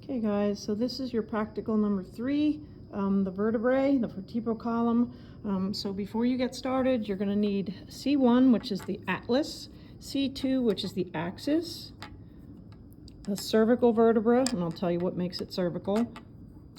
Okay guys, so this is your practical number 3, the vertebrae, the vertebral column. So before you get started, you're going to need C1, which is the atlas, C2, which is the axis, the cervical vertebra, and I'll tell you what makes it cervical.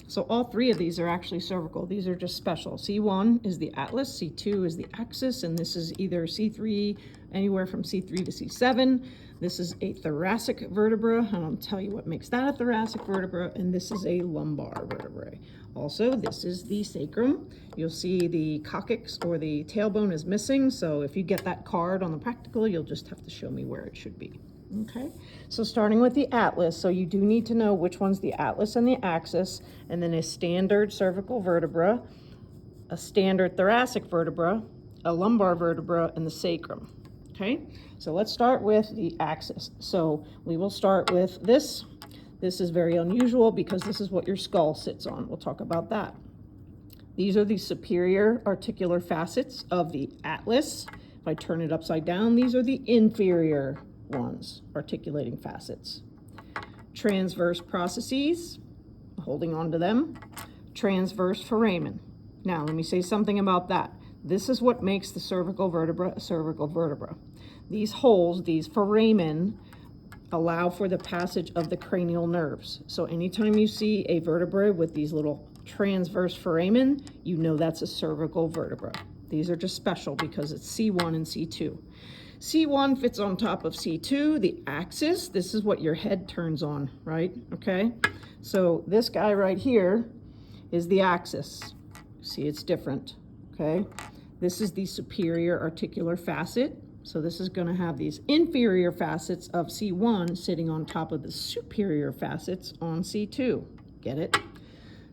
So all 3 of these are actually cervical. These are just special. C1 is the atlas, C2 is the axis, and this is either C3, anywhere from C3 to C7. This is a thoracic vertebra, and I'll tell you what makes that a thoracic vertebra, and this is a lumbar vertebrae. Also, this is the sacrum. You'll see the coccyx or the tailbone is missing, so if you get that card on the practical, you'll just have to show me where it should be. Okay, so starting with the atlas, so you do need to know which one's the atlas and the axis, and then a standard cervical vertebra, a standard thoracic vertebra, a lumbar vertebra, and the sacrum. Okay, so let's start with the axis. So we will start with this. This is very unusual because this is what your skull sits on. We'll talk about that. These are the superior articular facets of the atlas. If I turn it upside down, these are the inferior ones, articulating facets. Transverse processes, holding on to them. Transverse foramen. Now, let me say something about that. This is what makes the cervical vertebra a cervical vertebra. These holes, these foramen, allow for the passage of the cranial nerves. So anytime you see a vertebra with these little transverse foramen, you know that's a cervical vertebra. These are just special because it's C1 and C2. C1 fits on top of C2, the axis. This is what your head turns on, right? Okay, so this guy right here is the axis. See, it's different, okay? This is the superior articular facet. So this is going to have these inferior facets of C1 sitting on top of the superior facets on C2. Get it?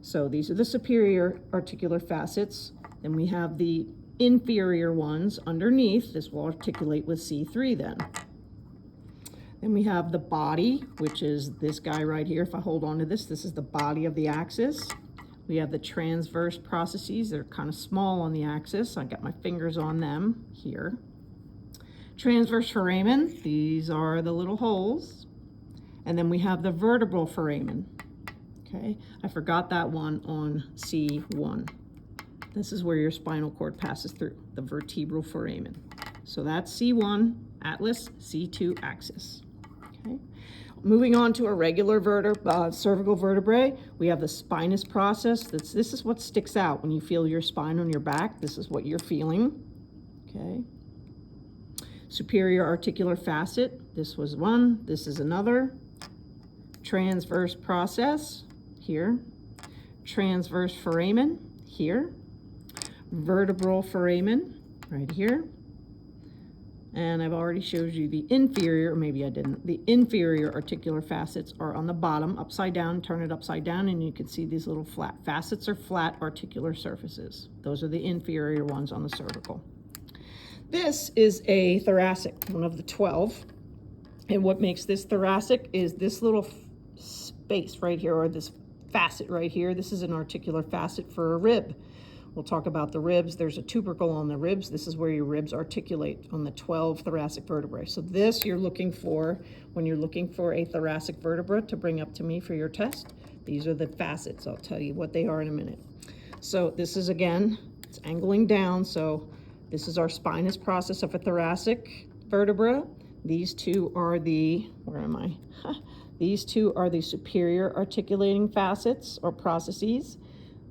So these are the superior articular facets. Then we have the inferior ones underneath. This will articulate with C3 then. Then we have the body, which is this guy right here. If I hold on to this, this is the body of the axis. We have the transverse processes. They're kind of small on the axis. I got my fingers on them here. Transverse foramen, these are the little holes. And then we have the vertebral foramen. Okay, I forgot that one on C1. This is where your spinal cord passes through, the vertebral foramen. So that's C1, atlas, C2, axis. Okay. Moving on to a regular cervical vertebrae, we have the spinous process. This is what sticks out when you feel your spine on your back. This is what you're feeling. Okay. Superior articular facet, this was one, this is another. Transverse process, here. Transverse foramen, here. Vertebral foramen, right here. And I've already showed you the inferior, or maybe I didn't. The inferior articular facets are on the bottom, upside down. Turn it upside down and you can see these little flat facets or flat articular surfaces. Those are the inferior ones on the cervical. This is a thoracic, one of the 12. And what makes this thoracic is this little space right here, or this facet right here. This is an articular facet for a rib. We'll talk about the ribs. There's a tubercle on the ribs. This is where your ribs articulate on the 12 thoracic vertebrae. So this you're looking for when you're looking for a thoracic vertebra to bring up to me for your test. These are the facets. I'll tell you what they are in a minute. So this is, again, it's angling down. So this is our spinous process of a thoracic vertebra. These two are the, where am I? These two are the superior articulating facets or processes.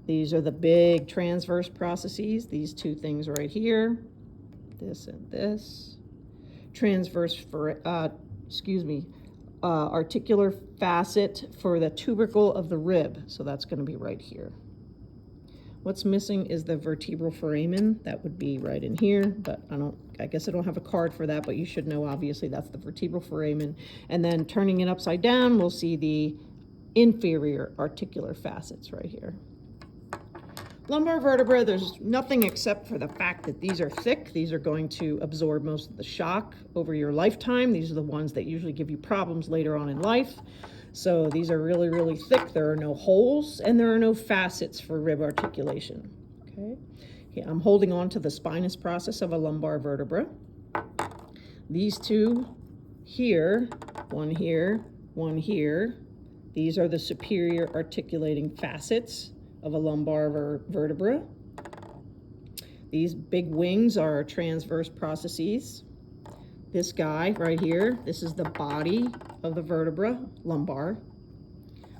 These are the big transverse processes. These two things right here, this and this. Transverse for, articular facet for the tubercle of the rib. So that's going to be right here. What's missing is the vertebral foramen. That would be right in here, but I guess I don't have a card for that, but you should know, obviously, that's the vertebral foramen. And then turning it upside down, we'll see the inferior articular facets right here. Lumbar vertebra, there's nothing except for the fact that these are thick. These are going to absorb most of the shock over your lifetime. These are the ones that usually give you problems later on in life. So these are really, really thick. There are no holes and there are no facets for rib articulation. Okay. Yeah, I'm holding on to the spinous process of a lumbar vertebra. These two here, one here, one here. These are the superior articulating facets of a lumbar vertebra. These big wings are transverse processes. This guy right here, this is the body of the vertebra, lumbar.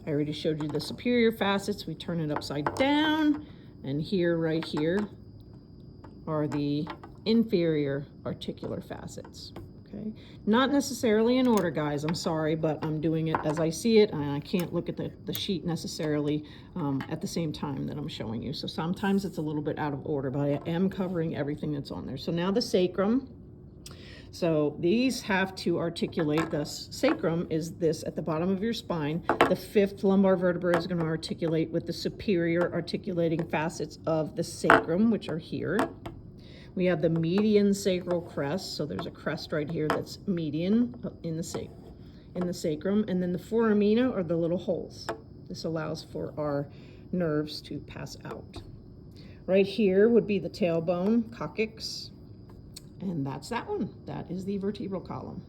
I already showed you the superior facets. We turn it upside down, and here, right here, are the inferior articular facets. Okay, not necessarily in order, guys. I'm sorry, but I'm doing it as I see it, and I can't look at the sheet necessarily at the same time that I'm showing you. So sometimes it's a little bit out of order, but I am covering everything that's on there. So now the sacrum. So these have to articulate. The sacrum is this at the bottom of your spine. The fifth lumbar vertebra is going to articulate with the superior articulating facets of the sacrum, which are here. We have the median sacral crest, so there's a crest right here that's median in the sacrum, and then the foramina are the little holes. This allows for our nerves to pass out. Right here would be the tailbone, coccyx, and that's that one. That is the vertebral column.